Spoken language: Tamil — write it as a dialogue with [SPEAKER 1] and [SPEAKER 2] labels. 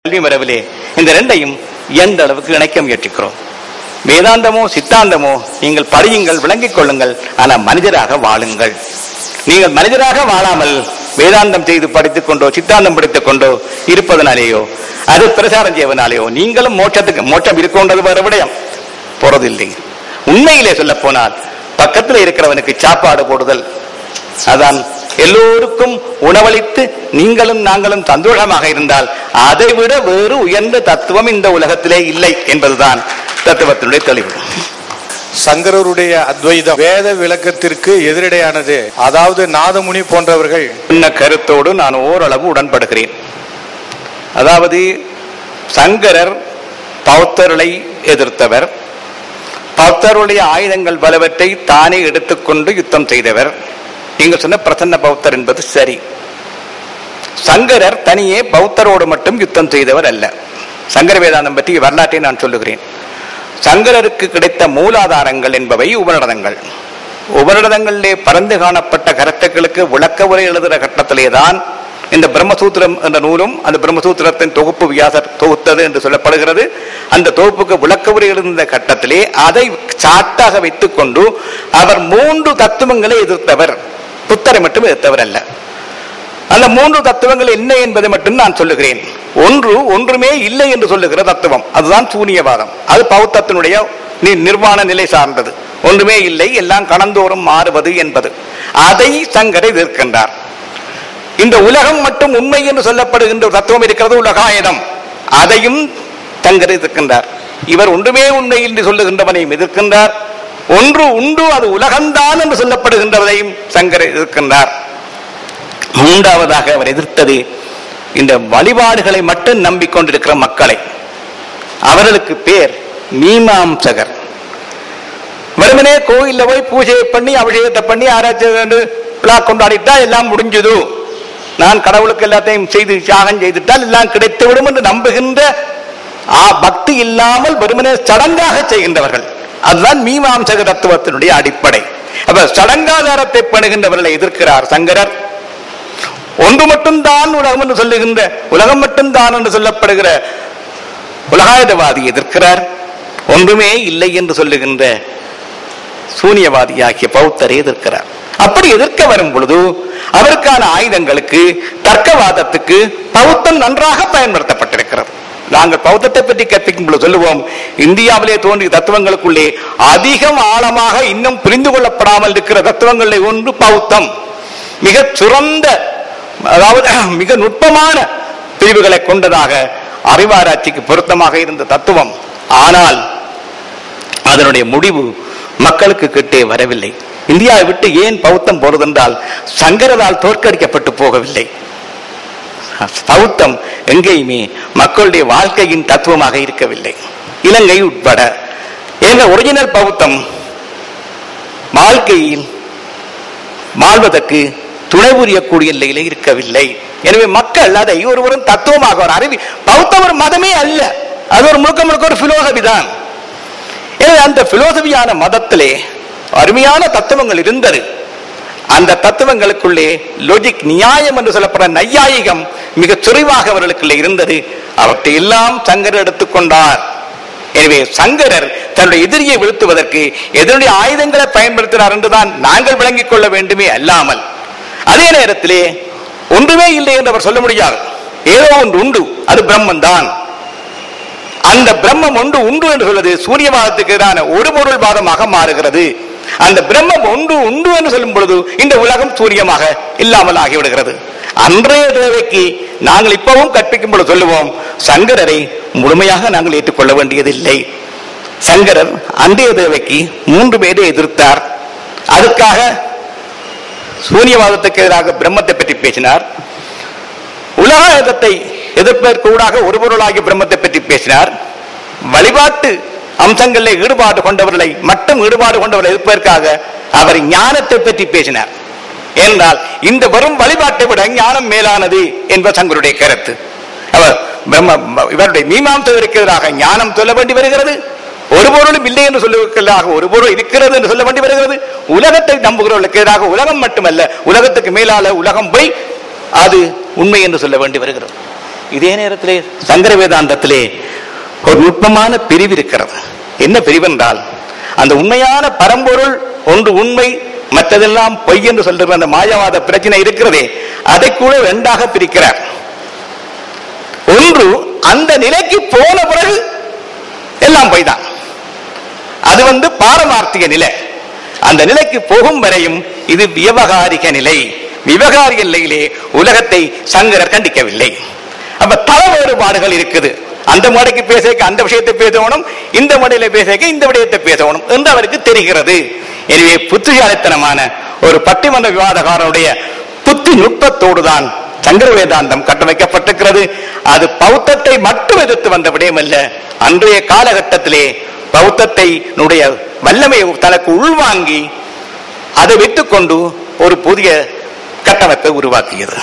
[SPEAKER 1] கல்வி மரபிலே இந்த ரெண்டையும் எந்த அளவுக்கு இணைக்க முயற்சிக்கிறோம். வேதாந்தமோ சித்தாந்தமோ நீங்கள் படியுங்கள், விளங்கிக் கொள்ளுங்கள், ஆனால் மனிதராக வாழுங்கள். நீங்கள் மனிதராக வாழாமல் வேதாந்தம் செய்து படித்துக் கொண்டோ சித்தாந்தம் படித்துக் கொண்டோ இருப்பதனாலேயோ அது பிரசாரம் செய்வதனாலேயோ நீங்களும் மோட்சம் இருக்கோன்றது வேறு விடயம் போறதில்லை. உண்மையிலே சொல்ல போனால் பக்கத்தில் இருக்கிறவனுக்கு சாப்பாடு போடுதல், அதான் எல்லோருக்கும் உணவளித்து நீங்களும் நாங்களும் சந்தோஷமாக இருந்தால் அதை விட வேறு உயர்ந்த தத்துவம் இந்த உலகத்திலே இல்லை என்பதுதான் தத்துவத்தினுடைய தெளிவு.
[SPEAKER 2] சங்கரருடைய அத்வைத வேத விளக்கத்திற்கு எதிரடையானது. அதாவது நாதமுனி போன்றவர்கள்
[SPEAKER 1] என்ன கருத்தோடு நான் ஓரளவு உடன்படுகிறேன். அதாவது சங்கரர் பௌத்தர்களை எதிர்த்தவர், பௌத்தருடைய ஆயுதங்கள் பலவற்றை தானே எடுத்துக்கொண்டு யுத்தம் செய்தவர். நீங்கள் சொன்ன பிரசன்ன பௌத்தர் என்பது சரி. சங்கரர் தனியே பௌத்தரோடு மட்டும் யுத்தம் செய்தவர் அல்ல. சங்கர வேதாந்தம் பற்றி வரலாற்றை நான் சொல்லுகிறேன். சங்கரருக்கு கிடைத்த மூலாதாரங்கள் என்பவை உபநிடதங்கள். உபநிடதங்களிலே பறந்து காணப்பட்ட கருத்துக்களுக்கு விளக்க உரை எழுதுகிற கட்டத்திலேதான் இந்த பிரம்மசூத்திரம் என்ற நூலும் அந்த பிரம்மசூத்திரத்தின் தொகுப்பு வியாசர் தொகுத்தது என்று சொல்லப்படுகிறது. அந்த தொகுப்புக்கு விளக்க உரை எழுந்த கட்டத்திலே அதை சாட்டாக வைத்துக் கொண்டு அவர் 3 தத்துவங்களை எதிர்த்தவர், புத்தரை மட்டும் எதிர்த்தவர் அல்ல. அந்த 3 தத்துவங்கள் என்ன என்பதை மட்டும் நான் சொல்லுகிறேன். ஒன்றுமே இல்லை என்று சொல்லுகிற தத்துவம், அதுதான் சூனியவாதம். அது பௌத்தத்தினுடைய நிர்வாண நிலை சார்ந்தது. ஒன்றுமே இல்லை, எல்லாம் கணந்தோறும் மாறுவது என்பது. அதை சங்கரை எதிர்க்கின்றார். இந்த உலகம் மட்டும் உண்மை என்று சொல்லப்படுகின்ற தத்துவம் இருக்கிறது, உலகாயதம், அதையும் சங்கரை எதிர்க்கின்றார். இவர் ஒன்றுமே உண்மை என்று சொல்லுகின்றவனையும் எதிர்க்கின்றார். ஒன்று உண்டு, அது உலகம்தான் என்று சொல்லப்படுகின்றவரையும் சங்கரை எதிர்க்கின்றார். 3வதாக அவர் எதிர்த்தது இந்த வழிபாடுகளை மட்டும் நம்பிக்கொண்டிருக்கிற மக்களை. அவர்களுக்கு பேர் மீமாம்சகர். வெறுமனே கோயில்ல போய் பூஜையை பண்ணி அபிஷேகத்தை பண்ணி ஆராய்ச்சி விழா கொண்டாடிட்டா எல்லாம் முடிஞ்சது, நான் கடவுளுக்கு எல்லாத்தையும் செய்து தியாகம் செய்துட்டால் எல்லாம் கிடைத்துவிடும் என்று நம்புகின்ற பக்தி இல்லாமல் வெறுமனே சடங்காக செய்கின்றவர்கள். அதுதான் மீமாம்சக தத்துவத்தினுடைய அடிப்படை. அப்ப சடங்காதாரத்தை பண்ணுகின்றவர்களை எதிர்க்கிறார் சங்கரர். ஒன்று மட்டும்தான் உலகம் என்று சொல்லுகின்ற, உலகம் மட்டும்தான் என்று சொல்லப்படுகிற உலகாயுதவாதி எதிர்க்கிறார். ஒன்றுமே இல்லை என்று சொல்லுகின்ற சூனியவாதியாகிய பௌத்தரை எதிர்க்கிறார். அப்படி எதிர்க்க வரும் பொழுது அவருக்கான ஆயுதங்களுக்கு, தர்க்கவாதத்துக்கு பௌத்தம் நன்றாக பயன்படுத்தப்பட்டிருக்கிறது. நாங்கள் பௌத்தத்தை பற்றி கற்பிக்கும் பொழுது சொல்லுவோம், இந்தியாவிலே தோன்றிய தத்துவங்களுக்குள்ளே அதிகம் ஆழமாக இன்னும் புரிந்து கொள்ளப்படாமல் இருக்கிற தத்துவங்களில் ஒன்று பௌத்தம். மிக சிறந்த, அதாவது மிக நுட்பமான பிரிவுகளை கொண்டதாக அறிவாராய்ச்சிக்கு பொருத்தமாக இருந்த தத்துவம். ஆனால் அதனுடைய முடிவு மக்களுக்கு கிட்டே வரவில்லை. இந்தியாவை விட்டு ஏன் பௌத்தம் போறதென்றால் சங்கரரால் தோற்கடிக்கப்பட்டு போகவில்லை. பௌத்தம் எங்கேயுமே மக்களுடைய வாழ்க்கையின் தத்துவமாக இருக்கவில்லை, இலங்கை உட்பட. எங்க ஒரிஜினல் பௌத்தம் வாழ்க்கையில் வாழ்வதற்கு துணை புரியக்கூடிய நிலையில இருக்கவில்லை. எனவே மக்கள் அதை ஒருவரும் தத்துவமாக ஒரு அறிவி, பௌத்தம் ஒரு மதமே அல்ல, அது ஒரு முழுக்க ஒரு பிலோசபி தான். எனவே அந்த பிலோசபியான மதத்திலே அருமையான தத்துவங்கள் இருந்தது. அந்த தத்துவங்களுக்குள்ளே லோஜிக், நியாயம் என்று சொல்லப்படுற நையாயிகம் மிக சுறைவாக அவர்களுக்குள்ளே இருந்தது. அவற்றை எல்லாம் சங்கரர் எடுத்துக்கொண்டார். எனவே சங்கரர் தன்னுடைய எதிரியை வீழ்த்துவதற்கு எதனுடைய ஆயுதங்களை பயன்படுத்தினார் என்றுதான் நாங்கள் விளங்கிக் கொள்ள வேண்டுமே அல்லாமல், அதே நேரத்திலே ஒன்றுமே இல்லை என்று அவர் சொல்ல முடியாது. ஏதோ ஒன்று உண்டு, அது பிரம்மன் தான். அந்த பிரம்மம் ஒன்று உண்டு என்று சொல்வது சூரியவாதத்துக்கு எதிரான ஒரு பொருள் வாதமாக மாறுகிறது. அந்த பிரம்மம் ஒன்று உண்டு என்று சொல்லும் பொழுது இந்த உலகம் சூரியமாக இல்லாமல் ஆகிவிடுகிறது. அன்றைய தேவைக்கு நாங்கள் இப்பவும் கற்பிக்கும் பொழுது சொல்லுவோம், சங்கரரை முழுமையாக நாங்கள் ஏற்றுக்கொள்ள வேண்டியதில்லை. சங்கரர் அன்றைய தேவைக்கு 3 பேரை எதிர்த்தார். அதுக்காக சூரியவாதத்துக்கு எதிராக பிரம்மத்தை பற்றி பேசினார். உலகாயுதத்தை எதிர்ப்பதற்கூடாக ஒரு பொருளாகிய பிரம்மத்தை பற்றி பேசினார். வழிபாட்டு அம்சங்களில் ஈடுபாடு கொண்டவர்களை மட்டும் ஈடுபாடு கொண்டவர்களை எதிர்ப்பதற்காக அவர் ஞானத்தை பற்றி பேசினார். என்றால் இந்த வெறும் வழிபாட்டை விட ஞானம் மேலானது என்பது சங்கருடைய கருத்து. அவர் இவருடைய மீமாம்சகருக்கு எதிராக ஞானம் சொல்ல வேண்டி வருகிறது. ஒரு பொருளும் இல்லை என்று சொல்லுவதற்காக ஒரு பொருள் இருக்கிறது என்று சொல்ல வேண்டி வருகிறது. உலகத்தை நம்புகிறவர்களுக்கு எதிராக உலகம் மட்டுமல்ல, உலகத்துக்கு மேலால உலகம் போய் அது உண்மை என்று சொல்ல வேண்டி வருகிறது. இதே நேரத்திலே சங்கர வேதாந்தத்திலே ஒரு நுட்பமான பிரிவு இருக்கிறது. என்ன பிரிவு என்றால், அந்த உண்மையான பரம்பொருள் ஒன்று உண்மை, மற்றதெல்லாம் பொய் என்று சொல்ற அந்த மாயவாத பிரச்சனை இருக்கிறதே, அதை கூட இரண்டாக பிரிக்கிறார். ஒன்று, அந்த நிலைக்கு போன பிறகு எல்லாம் பொய் தான், அது பாரமார்த்திக நிலை. அந்த நிலைக்கு போகும் வரையும் இது விவகாரிக நிலை. விவகாரிக நிலையிலே உலகத்தை சங்கரர் கண்டிக்கவில்லை. அப்ப தர வேறுபாடுகள் இருக்குது. அந்த மடைக்கு பேச அந்த விஷயத்தை பேசணும், இந்த மடையில பேச இந்த விடயத்தை பேசணும் என்று அவருக்கு தெரிகிறது. எனவே புத்திசாலித்தனமான ஒரு பட்டிமன்ற விவாதகாரனுடைய புத்தி நுட்பத்தோடு தான் சங்கர வேதாந்தம் கட்டமைக்கப்பட்டிருக்கிறது. அது பௌத்தத்தை மட்டும் எதிர்த்து வந்த விடயம் அல்ல. அன்றைய காலகட்டத்திலே பௌத்தத்தை வல்லமையை தனக்கு உள்வாங்கி அதை வைத்துக் கொண்டு ஒரு புதிய கட்டமைப்பை உருவாக்கியது.